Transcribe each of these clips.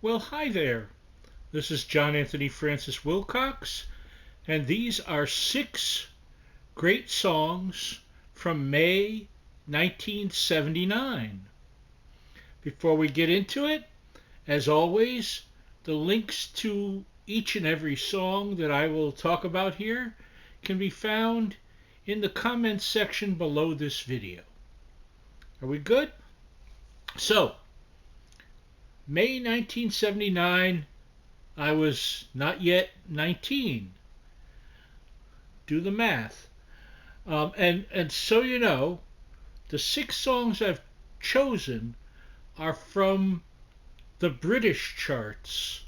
Well, hi there. This is John Anthony Francis Wilcox, and these are six great songs from May 1979. Before we get into it, as always, the links to each and every song that I will talk about here can be found in the comments section below this video. Are we good? So, May 1979, I was not yet 19. Do the math. And so you know, the six songs I've chosen are from the British charts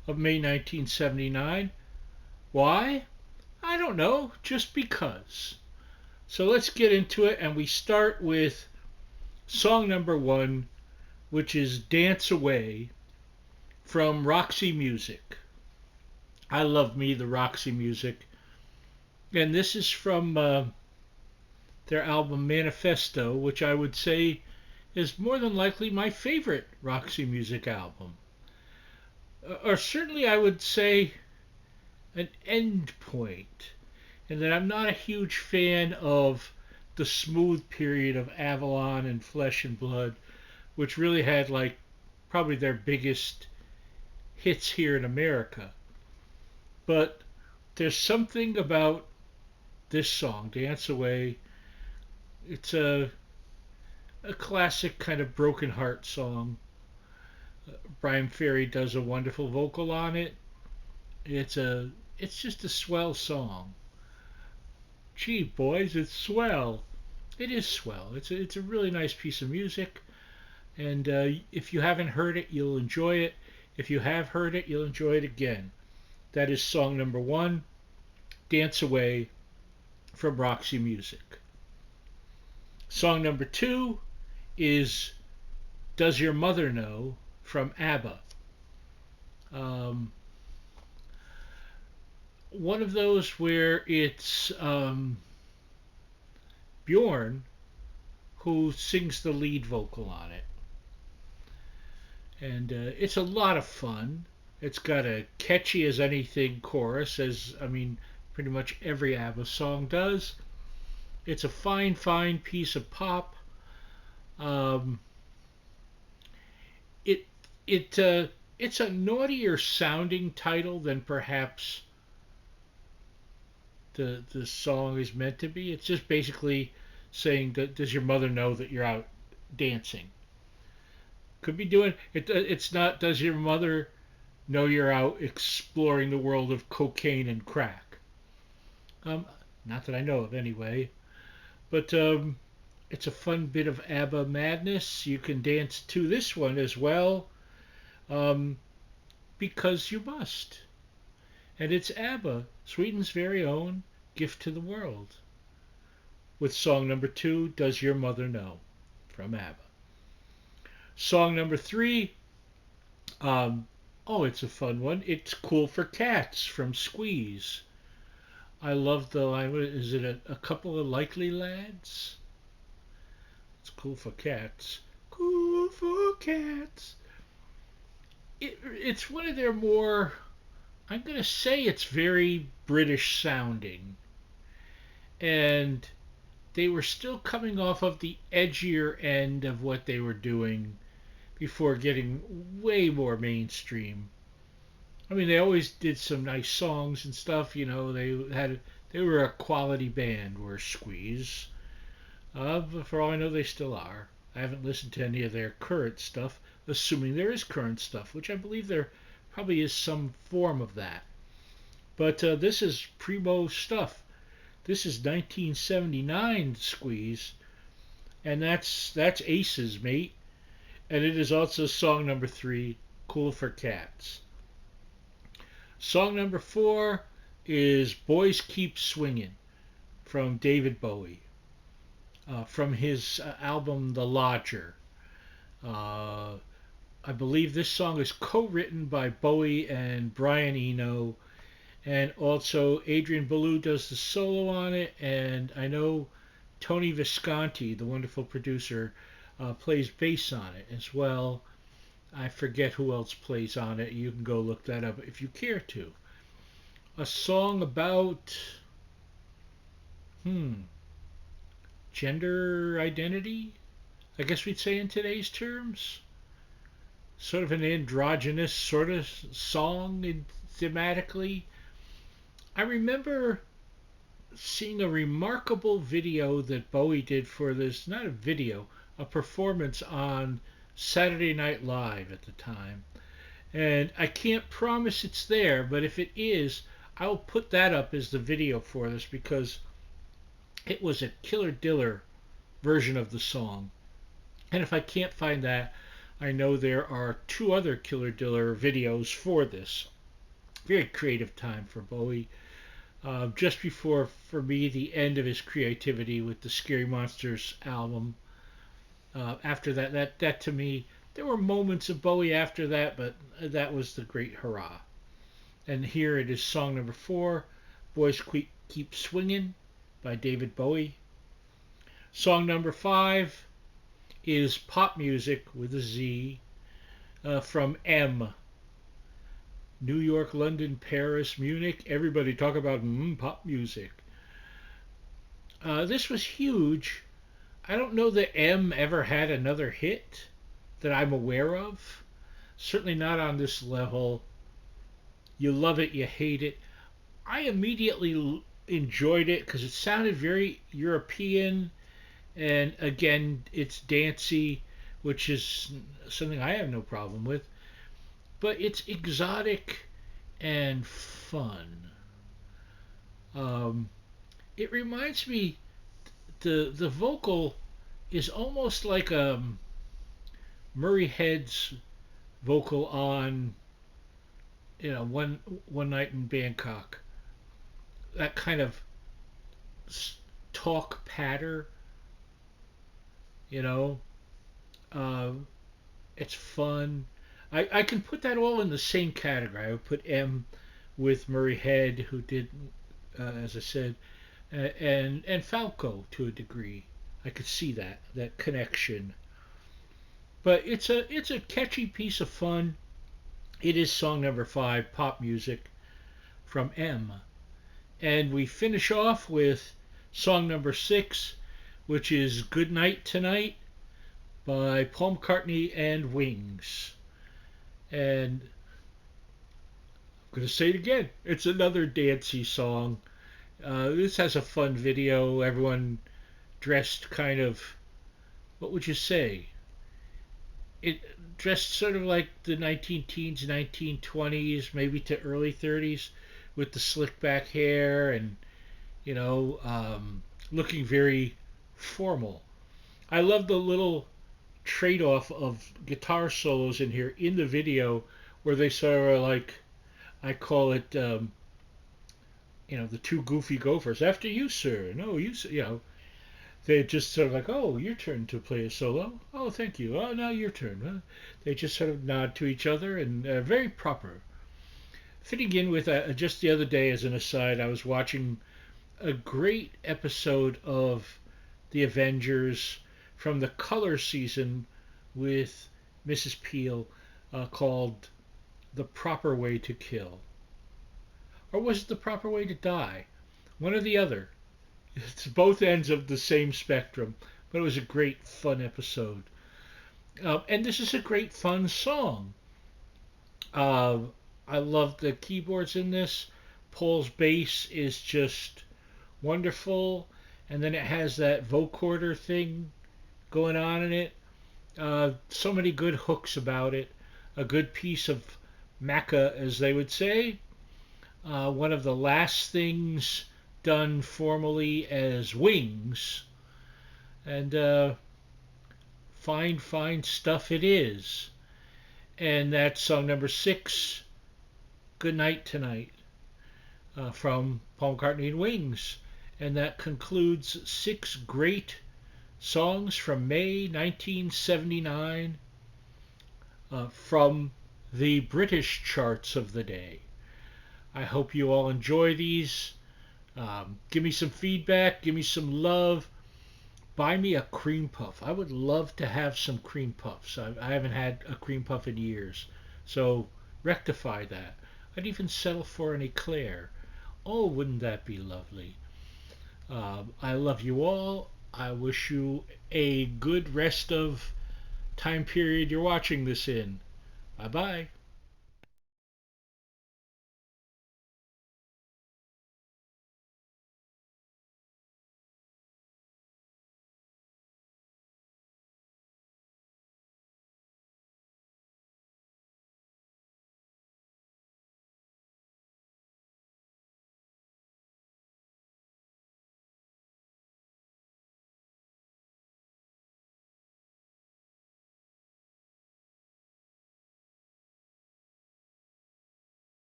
of May 1979. Why? I don't know, just because. So let's get into it, and we start with song number one, which is Dance Away from Roxy Music. I love me the Roxy Music. And this is from their album Manifesto, which I would say is more than likely my favorite Roxy Music album. Or certainly I would say an end point, in that I'm not a huge fan of the smooth period of Avalon and Flesh and Blood, which really had like probably their biggest hits here in America. But there's something about this song, Dance Away. It's a classic kind of broken heart song. Brian Ferry does a wonderful vocal on it. It's just a swell song. Gee, boys, it's swell. It is swell. It's a really nice piece of music, and if you haven't heard it, you'll enjoy it. If you have heard it, you'll enjoy it again. That is song number one, Dance Away from Roxy Music. Song number two is Does Your Mother Know from ABBA. Um, One of those where it's Bjorn who sings the lead vocal on it. And it's a lot of fun. It's got a catchy as anything chorus, as I mean, pretty much every ABBA song does. It's a fine, fine piece of pop. Um, it it's a naughtier sounding title than perhaps the song is meant to be. It's just basically saying, does your mother know that you're out dancing? Could be doing it. It's not, does your mother know you're out exploring the world of cocaine and crack? Um, Not that I know of, anyway. But it's a fun bit of ABBA madness. You can dance to this one as well, um, because you must. And it's ABBA, Sweden's very own gift to the world, with song number two, Does Your Mother Know, from ABBA. Song number three, oh, it's a fun one. It's Cool for Cats from Squeeze. I love the line. Is it a couple of likely lads? It's Cool for Cats. Cool for Cats. It's one of their more, I'm going to say it's very British sounding. And they were still coming off of the edgier end of what they were doing before getting way more mainstream. I mean, they always did some nice songs and stuff. You know, they were a quality band. Were Squeeze. But for all I know, they still are. I haven't listened to any of their current stuff, assuming there is current stuff, which I believe there probably is some form of that. But this is primo stuff. This is 1979 Squeeze, and that's Aces, mate. And it is also song number three, Cool for Cats. Song number four is Boys Keep Swinging from David Bowie, from his album The Lodger. Uh, I believe this song is co-written by Bowie and Brian Eno, and also Adrian Belew does the solo on it, and I know Tony Visconti, the wonderful producer, plays bass on it as well. I forget who else plays on it. You can go look that up if you care to. A song about hmm gender identity, I guess we'd say in today's terms. Sort of an androgynous sort of song thematically. I remember seeing a remarkable video that Bowie did for this, not a video, a performance on Saturday Night Live at the time. And I can't promise it's there, but if it is, I'll put that up as the video for this because it was a killer diller version of the song. And if I can't find that, I know there are two other Killer Diller videos for this. Very creative time for Bowie. Just before, for me, the end of his creativity with the Scary Monsters album. After that to me, there were moments of Bowie after that, but that was the great hurrah. And here it is song number 4, Boys Keep Swingin' by David Bowie. Song number 5 is Pop Music with a Z from M. New York, London, Paris, Munich. Everybody talk about pop music. This was huge. I don't know that M ever had another hit that I'm aware of. Certainly not on this level. You love it, you hate it. I immediately enjoyed it because it sounded very European. And again, it's dancey, which is something I have no problem with. But it's exotic and fun. It reminds me, the vocal is almost like Murray Head's vocal on one night in Bangkok. That kind of talk patter, you know. Uh, it's fun. I can put that all in the same category. I would put M with Murray Head, who did, as I said, and Falco to a degree. I could see that connection. But it's a catchy piece of fun. It is song number 5, Pop Music from M. And we finish off with song number 6, which is Good Night Tonight by Paul McCartney and Wings. And I'm going to say it again. It's another dancey song. This has a fun video. Everyone dressed kind of, what would you say? It dressed sort of like the 19-teens, 1920s, maybe to early 30s, with the slick back hair and, looking very formal. I love the little trade-off of guitar solos in here in the video where they sort of like, I call it, the two goofy gophers. After you, sir. No, you, sir. They just sort of like, oh, your turn to play a solo. Oh, thank you. Oh, now your turn. They just sort of nod to each other and very proper. Fitting in with just the other day, as an aside, I was watching a great episode of The Avengers from the Color season with Mrs. Peel called The Proper Way to Kill. Or was it The Proper Way to Die? One or the other. It's both ends of the same spectrum, but it was a great, fun episode. And this is a great, fun song. I love the keyboards in this. Paul's bass is just wonderful, and then it has that vocoder thing going on in it. So many good hooks about it. A good piece of maca, as they would say. One of the last things done formally as Wings, and fine stuff it is. And that's song number 6, Good Night Tonight, from Paul McCartney and Wings. And that concludes 6 great songs from May 1979 from the British charts of the day. I hope you all enjoy these. Give me some feedback, give me some love buy me a cream puff. I would love to have some cream puffs. I haven't had a cream puff in years. So rectify that. I'd even settle for an eclair. Oh, wouldn't that be lovely? I love you all. I wish you a good rest of time period you're watching this in. Bye bye.